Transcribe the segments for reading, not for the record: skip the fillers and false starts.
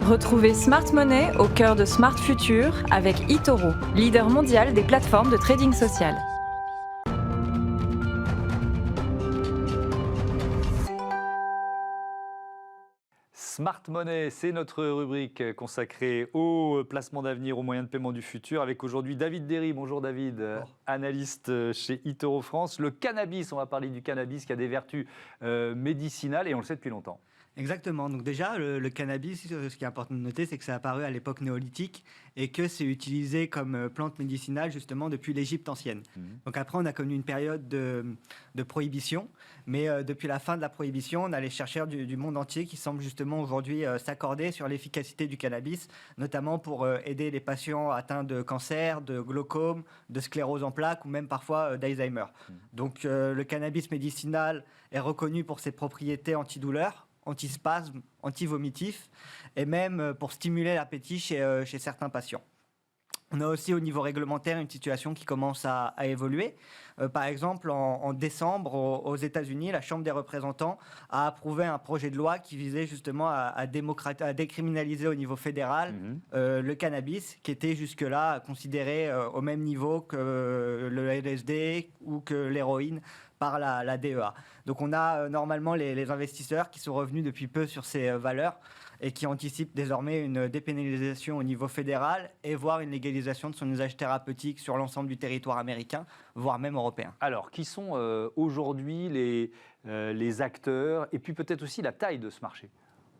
Retrouvez Smart Money au cœur de Smart Future avec eToro, leader mondial des plateformes de trading social. Smart Money, c'est notre rubrique consacrée au placement d'avenir, aux moyens de paiement du futur, avec aujourd'hui David Derry. Bonjour David, analyste chez eToro France. Le cannabis, on va parler du cannabis qui a des vertus médicinales et on le sait depuis longtemps. Exactement. Donc déjà, le cannabis, ce qui est important de noter, c'est que ça a apparu à l'époque néolithique et que c'est utilisé comme plante médicinale justement depuis l'Égypte ancienne. Donc après, on a connu une période de prohibition, mais depuis la fin de la prohibition, on a les chercheurs du monde entier qui semblent justement aujourd'hui s'accorder sur l'efficacité du cannabis, notamment pour aider les patients atteints de cancer, de glaucome, de sclérose en plaques ou même parfois d'Alzheimer. Donc le cannabis médicinal est reconnu pour ses propriétés antidouleurs, antispasme, antivomitif et même pour stimuler l'appétit chez certains patients. On a aussi au niveau réglementaire une situation qui commence à évoluer. Par exemple, en décembre, aux États-Unis, la Chambre des représentants a approuvé un projet de loi qui visait justement à décriminaliser au niveau fédéral le cannabis, qui était jusque-là considéré au même niveau que le LSD ou que l'héroïne par la DEA. Donc on a normalement les investisseurs qui sont revenus depuis peu sur ces valeurs et qui anticipent désormais une dépénalisation au niveau fédéral et voire une légalisation de son usage thérapeutique sur l'ensemble du territoire américain, voire même européen. Alors, qui sont aujourd'hui les acteurs et puis peut-être aussi la taille de ce marché ?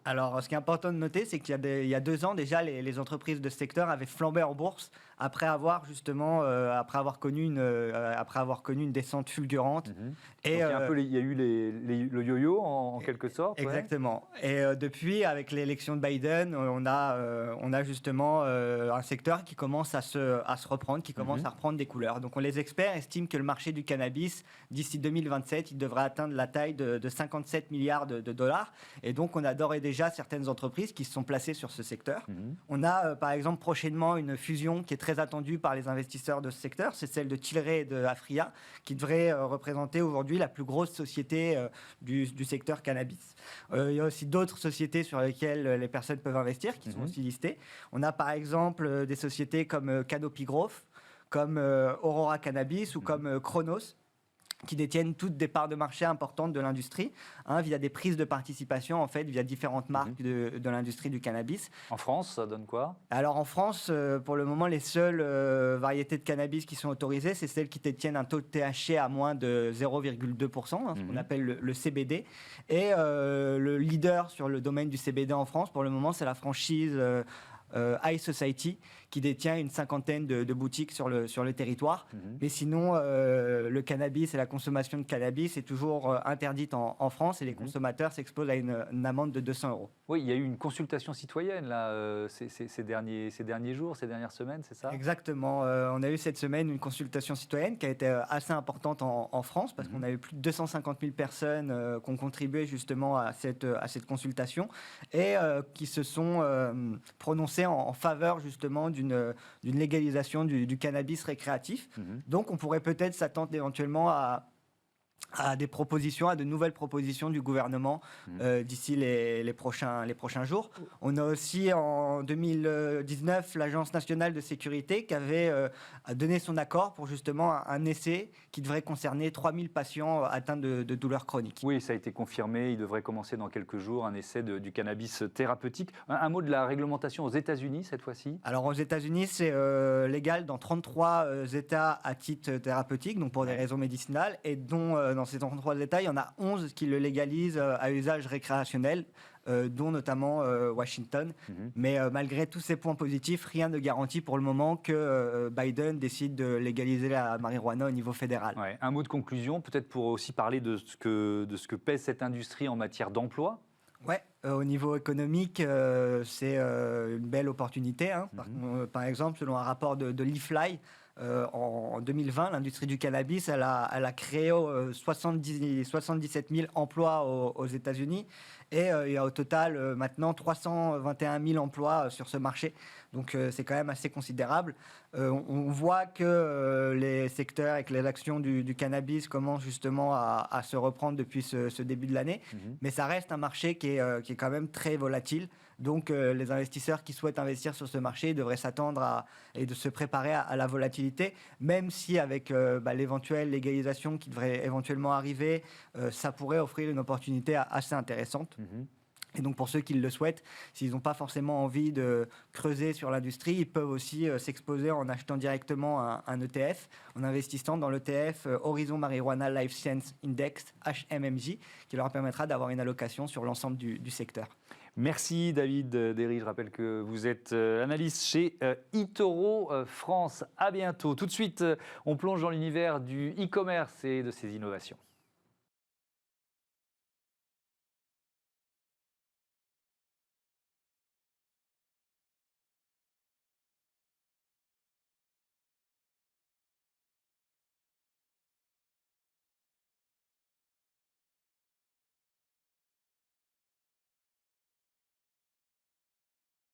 Alors, ce qui est important de noter, c'est qu'il y a 2 ans déjà, les entreprises de ce secteur avaient flambé en bourse après avoir justement, après avoir connu une descente fulgurante. Et il y a eu le yo-yo en quelque sorte. Exactement. Ouais. Et depuis, avec l'élection de Biden, on a justement un secteur qui commence à se reprendre, qui commence à reprendre des couleurs. Donc, les experts estiment que le marché du cannabis, d'ici 2027, il devrait atteindre la taille de 57 milliards de dollars. Et donc, on a d'ores et déjà certaines entreprises qui se sont placées sur ce secteur. On a par exemple prochainement une fusion qui est très attendue par les investisseurs de ce secteur, c'est celle de Tilray et de Aphria, qui devrait représenter aujourd'hui la plus grosse société du secteur cannabis. Il y a aussi d'autres sociétés sur lesquelles les personnes peuvent investir, qui sont aussi listées. On a par exemple des sociétés comme Canopy Growth, comme Aurora Cannabis ou comme Chronos, qui détiennent toutes des parts de marché importantes de l'industrie, via des prises de participation, en fait, via différentes marques de l'industrie du cannabis. En France, ça donne quoi ? Alors en France, pour le moment, les seules variétés de cannabis qui sont autorisées, c'est celles qui détiennent un taux de THC à moins de 0,2%, ce qu'on appelle le CBD. Et le leader sur le domaine du CBD en France, pour le moment, c'est la franchise High Society, qui détient une 50aine de boutiques sur le territoire. Mais sinon, le cannabis et la consommation de cannabis est toujours interdite en France et les consommateurs s'exposent à une amende de 200 €. Oui, il y a eu une consultation citoyenne là, ces derniers jours, ces dernières semaines, c'est ça ? Exactement. On a eu cette semaine une consultation citoyenne qui a été assez importante en France parce qu'on a eu plus de 250 000 personnes qui ont contribué justement à cette consultation et qui se sont prononcées en faveur justement d'une légalisation du cannabis récréatif. Donc on pourrait peut-être s'attendre éventuellement à des propositions, à de nouvelles propositions du gouvernement d'ici les prochains jours. On a aussi en 2019 l'Agence nationale de sécurité qui avait donné son accord pour justement un essai qui devrait concerner 3000 patients atteints de douleurs chroniques. Oui, ça a été confirmé, il devrait commencer dans quelques jours un essai du cannabis thérapeutique. Un mot de la réglementation aux États-Unis cette fois-ci ? Alors aux États-Unis, c'est légal dans 33 États à titre thérapeutique, donc pour des raisons médicinales, et dont dans ces 33 États, il y en a 11 qui le légalisent à usage récréationnel, dont notamment Washington. Mais malgré tous ces points positifs, rien ne garantit pour le moment que Biden décide de légaliser la marijuana au niveau fédéral. Ouais. Un mot de conclusion, peut-être pour aussi parler de ce que pèse cette industrie en matière d'emploi. Ouais, au niveau économique, c'est une belle opportunité. Par exemple, selon un rapport de Leafly, en 2020, l'industrie du cannabis, elle a créé 77 000 emplois aux États-Unis Et il y a au total maintenant 321 000 emplois sur ce marché. Donc c'est quand même assez considérable. On voit que les secteurs et que les actions du cannabis commencent justement à se reprendre depuis ce début de l'année. Mais ça reste un marché qui est quand même très volatile. Donc les investisseurs qui souhaitent investir sur ce marché devraient s'attendre et de se préparer à la volatilité, même si avec l'éventuelle légalisation qui devrait éventuellement arriver, ça pourrait offrir une opportunité assez intéressante. Et donc pour ceux qui le souhaitent, s'ils n'ont pas forcément envie de creuser sur l'industrie, ils peuvent aussi s'exposer en achetant directement un ETF, en investissant dans l'ETF Horizon Marijuana Life Science Index, HMMJ, qui leur permettra d'avoir une allocation sur l'ensemble du secteur. Merci David Derry, je rappelle que vous êtes analyste chez eToro France. À bientôt. Tout de suite, on plonge dans l'univers du e-commerce et de ses innovations.